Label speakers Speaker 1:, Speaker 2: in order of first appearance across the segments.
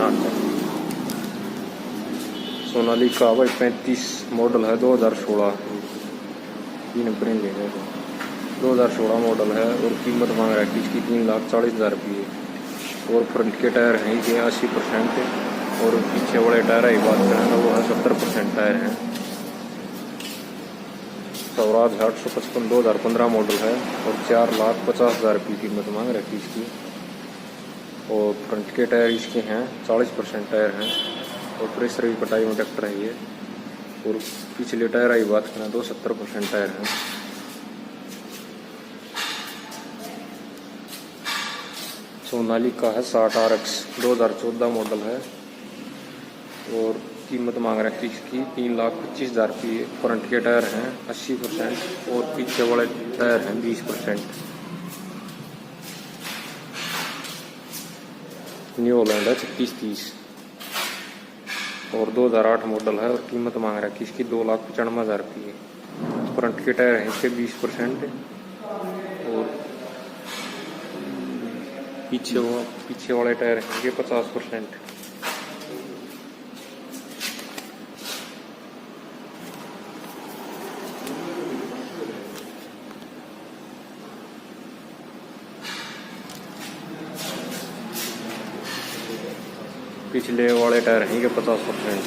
Speaker 1: 8 है। सोनालिका भाई 35 मॉडल है 2016, 3 नंबर लेंगे 2016 मॉडल है और कीमत मांग रहा है इसकी 3,40,000 रुपये। और फ्रंट के टायर हैं ये 80% और पीछे वाले टायर की बात करें तो वो है 70% टायर हैं। स्वराज 855 2015 मॉडल है और 4,50,000 रुपये कीमत मांग रखी इसकी। और फ्रंट के टायर इसके हैं 40% टायर हैं और प्रेशर भी कटाई में ट्रैक्टर है ये। और पिछले टायर की बात करें तो 70% टायर हैं। सोनालिका है 60 RX 2014 मॉडल है और कीमत मांग रहे हैं इसकी 3,25,000 रुपये। फ्रंट के टायर हैं 80% और पीछे वाले टायर हैं 20%। न्यू हॉलैंड है 3630 और 2008 मॉडल है और कीमत मांग रहा है इसकी 2,95,000 रुपये। फ्रंट के टायर हैं इसके 20% और पीछे वाले टायर हैं ये 50%। पिछले वाले टायर हैं ये 50%।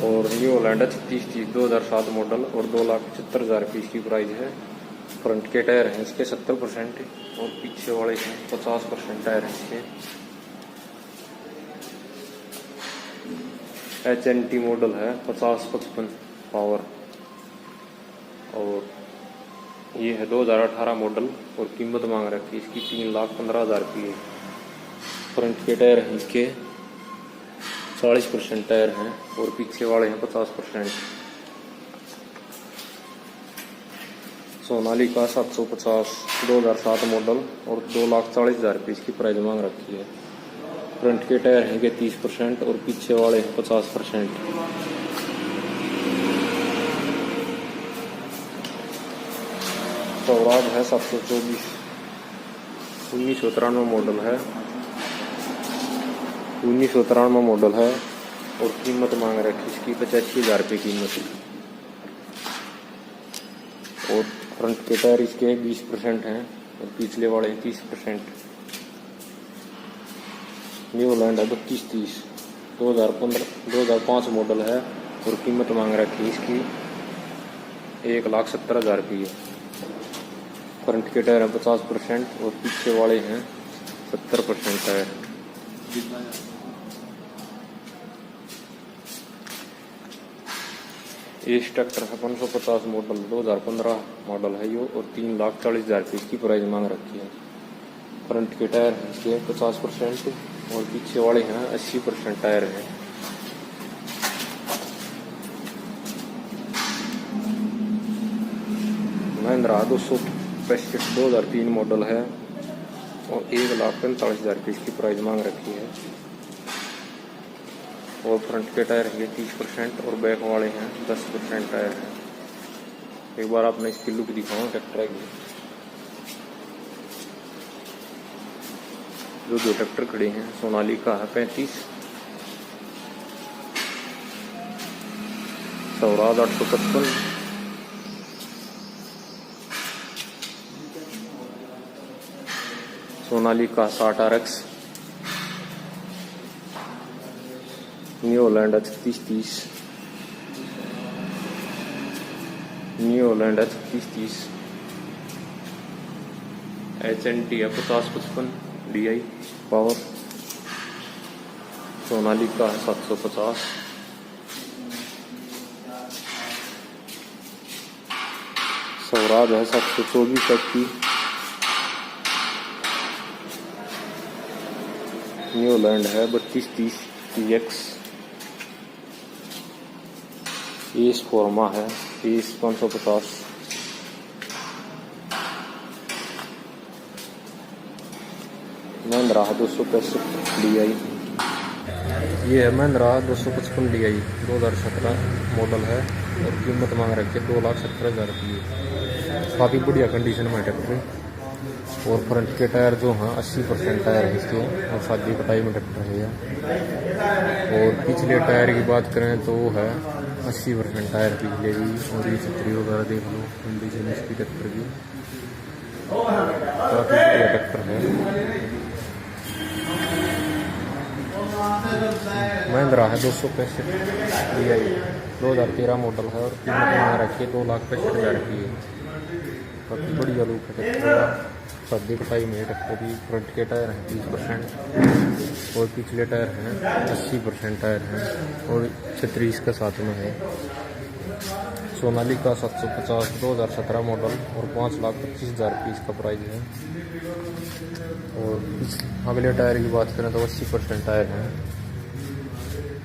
Speaker 1: और न्यू हॉलैंड 3630 2007 मॉडल और 2,75,000 रुपये इसकी प्राइस है। फ्रंट के टायर हैं इसके 70% और पीछे वाले हैं 50% टायर हैं इसके। HNT मॉडल है 5055 पावर और ये है 2018 मॉडल और कीमत मांग रखी है इसकी 3,15,000 रुपये। फ्रंट के टायर हैं इसके 40% टायर हैं और पीछे वाले हैं 50%। सोनालिका 750 2007 मॉडल और 2,40,000 रुपये इसकी प्राइस मांग रखी है। फ्रंट के टायर हैं कि 30% और पीछे वाले हैं 50%। स्वराज है 724 1993 मॉडल है 1993 मॉडल है और कीमत मांग रखी इसकी 85,000 रुपये कीमत। और फ्रंट के टायर इसके 20% हैं और पिछले वाले 30%। न्यू हॉलैंड है 3230 2005 मॉडल है और कीमत मांग रखी है इसकी 1,70,000 रुपये। फ्रंट के टायर हैं 50% और पीछे वाले हैं 70% टायर। ये ट्रैक्टर है 550 मॉडल 2015 मॉडल है ये और 3,40,000 रुपये इसकी प्राइस मांग रखी है। फ्रंट के टायर हैं इसके 50% और पीछे वाले हैं 80% टायर हैं। महिंद्रा 265 2003 मॉडल है और 1,45,000 रुपये इसकी प्राइस मांग रखी है। और फ्रंट के टायर हैं 30% और बैक वाले हैं 10% टायर हैं। एक बार आपने इसकी लुक दिखाऊँ ट्रैक्टर की। जो 2 ट्रैक्टर खड़े हैं सोनालिका है 35 Swaraj 855 Sonalika 60 RX new Holland 3630 new Holland 3630 HNT है 5055 DI पावर। सोनालिका है 750 स्वराज है 724 की। न्यू हॉलैंड है 3230 TX। एस फॉर्मा है एस 550। महिंद्रा 265 DI। ये है महिंद्रा 255 DI 2017 मॉडल है और कीमत मांग रखी है 2,70,000 रुपये। काफ़ी बढ़िया कंडीशन में ट्रैक्टर। और फ्रंट के टायर जो हैं 80% टायर है इसके, और शादी कटाई में ट्रैक्टर है ये। और पिछले टायर की बात करें तो वो है 80% टायर पिछले भी। और ये छतरी वगैरह देख लो कंडीशन इसकी ट्रैक्टर की, काफ़ी बढ़िया ट्रैक्टर है। महिंद्रा है 265 DI 2013 मॉडल है, और कीमत मांग रखी है 2,65,000 की है। काफ़ी बढ़िया लुक है ट्रैक्टर का। शादी कटाई में ट्रैक्टर की। फ्रंट के टायर हैं 30% और पिछले टायर हैं 80% टायर हैं, और 36 का साथ में है। सोनालिका 750 2017 मॉडल, और 5,25,000 की इसका प्राइस है। और अगले टायर की बात करें तो 80% टायर हैं,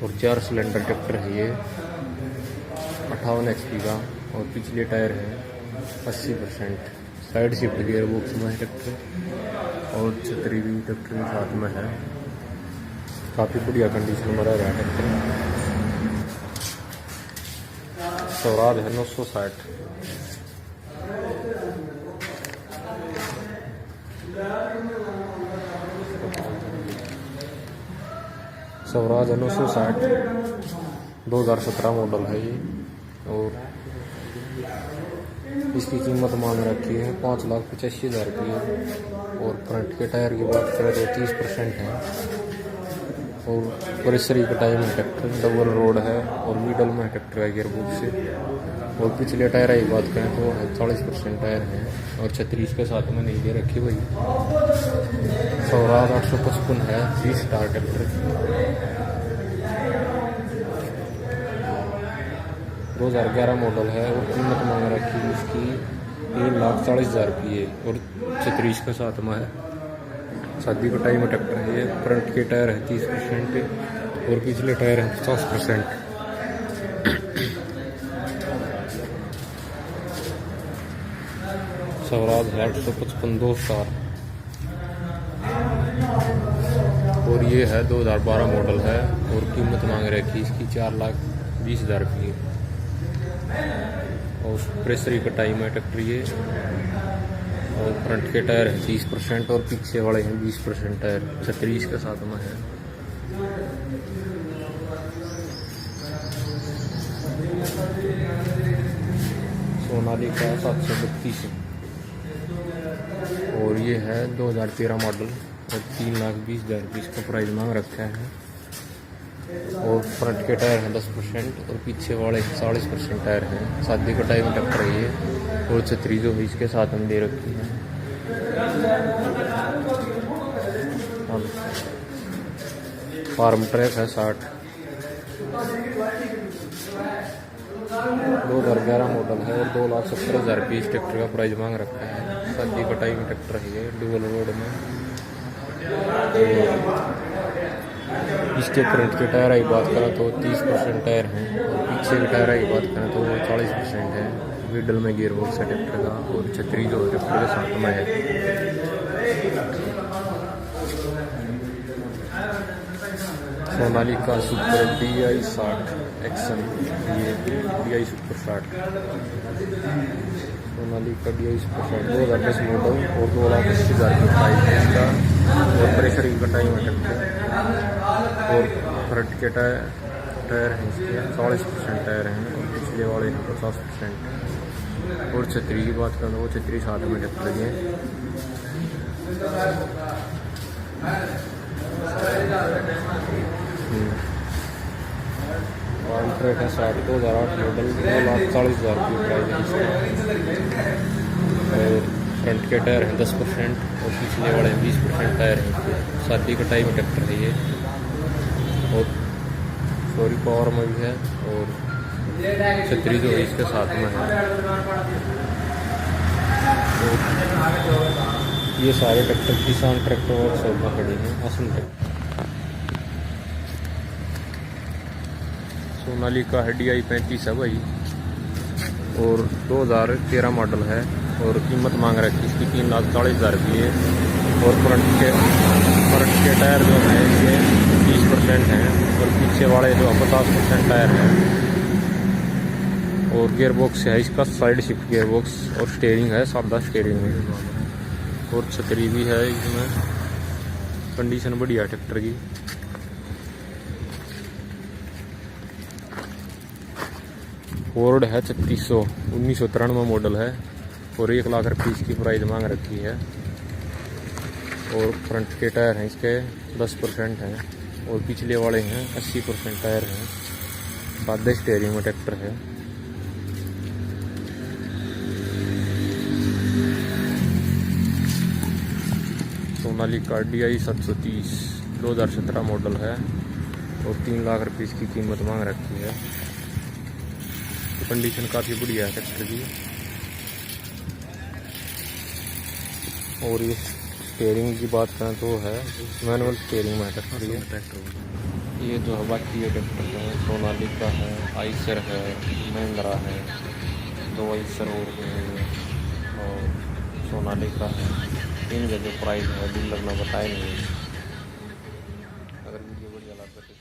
Speaker 1: और 4 सिलेंडर ट्रैक्टर है ये, 58 HP का। और पिछले टायर हैं 80%। साइड शिफ्ट गियर बॉक्स में है ट्रैक्टर, और छतरी भी ट्रैक्टर के साथ में है। काफ़ी बढ़िया कंडीशन में रह रहा है ट्रैक्टर। स्वराज है 960। स्वराज है 960 2017 मॉडल है ये। और इसकी कीमत मांग रखी है 5,85,000 की है। और फ्रंट के टायर की बात करें तो 30% है, और प्रेशरी कटाई में ट्रैक्टर, डबल रोड है, और मिडल में ट्रैक्टर है गियर बॉक्स से। और पिछले टायर की बात करें तो 40% टायर हैं, और 36 के साथ में नहीं दे रखी भाई। स्वराज 855 है 3 स्टार ट्रैक्टर। 2011 मॉडल है, और कीमत मांग रखी है इसकी 3,40,000 की है, और 36 के साथ में है। शादी कटाई में ट्रैक्टर है ये। फ्रंट के टायर है 30% और पिछले टायर है 50%। स्वराज है 855 2 स्टार, और ये है 2012 मॉडल है, और कीमत मांग रखी इसकी 4,20,000 की है। और प्रेशरी कटाई में ट्रैक्टर ये। और फ्रंट के टायर है 30% और पीछे वाले हैं 20% टायर, 36 के साथ में है। सोनालिका 732 और ये है 2013 मॉडल, और 3,20,000 की इसका प्राइस मांग रखा है। और फ्रंट के टायर हैं 10% और पीछे वाले 40% टायर हैं। शादी कटाई में टक्कर रही है, और 36 जो इसके साथ में दे रखी है। फार्म ट्रैक है 60, 2011 मॉडल है, और 2,70,000 इस ट्रैक्टर का प्राइस मांग रखा है। शादी कटाई में ट्रैक्टर है डुअल रोड में। इसके फ्रंट के टायर की बात करें तो 30% टायर हैं, और पीछे के टायर की बात करें तो 40% है। मिडल में गियर बॉक्स है ट्रैक्टर का, और छतरी जो ट्रैक्टर के साथ में है। सोनालिका सुपर DI 60 एक्शन, ये DI super 60, Sonalika DI super 60 2010 model, और 2,80,000 की प्राइस है इसका। और प्रेशर की कटाई में ट्रैक्टर, और फ्रंट के टायर हैं इसके 40% टायर हैं, और पिछले वाले हैं 50%। और छतरी की बात करें तो वो छतरी साथ में ट्रैक्टर है। फार्म ट्रैक है 60 2008 मॉडल, 2,40,000 की प्राइस है इसका। और फ्रंट के टायर हैं 10% और पिछले वाले 20% टायर हैं इसके। शादी कटाई में ट्रैक्टर है ये, और सॉरी पावर में भी है, और छतरी जो है इसके साथ में है। तो ये सारे ट्रैक्टर किसान ट्रैक्टर और सब में खड़े हैं असम ट्रैक्टर। सोनालिका है DI 35 है भाई, और 2013 मॉडल है, और कीमत मांग रही है इसकी 3,40,000 की है। और फ्रंट के टायर जो है ये 20% हैं, और पीछे वाले जो 50% टायर हैं। और गियर बॉक्स है इसका साइड शिफ्ट गियर बॉक्स, और स्टीयरिंग है सादा स्टीयरिंग में। और छतरी भी है इसमें, कंडीशन बढ़िया ट्रैक्टर की। फोर्ड है 3600, 1993 मॉडल है और 1 लाख रुपये इसकी प्राइस मांग रखी है। और फ्रंट के टायर हैं इसके 10% हैं और पिछले वाले हैं 80% टायर हैं। सादे स्टीयरिंग में ट्रैक्टर है। सोनालिका DI 730 2017 मॉडल है और 3 लाख रुपये इसकी कीमत मांग रखी है। तो कंडीशन काफ़ी बढ़िया है ट्रैक्टर की। और ये स्टीयरिंग की बात करें तो है मैनुअल स्टीयरिंग में ट्रैक्टर। ये जो है बाकी ये ट्रैक्टर है, सोनालिका है, आइसर है, महिंद्रा है, 2 आइसर और सोनालिका है। इनका जो प्राइस है डीलर ने बताया नहीं। अगर वीडियो बढ़िया लगा तो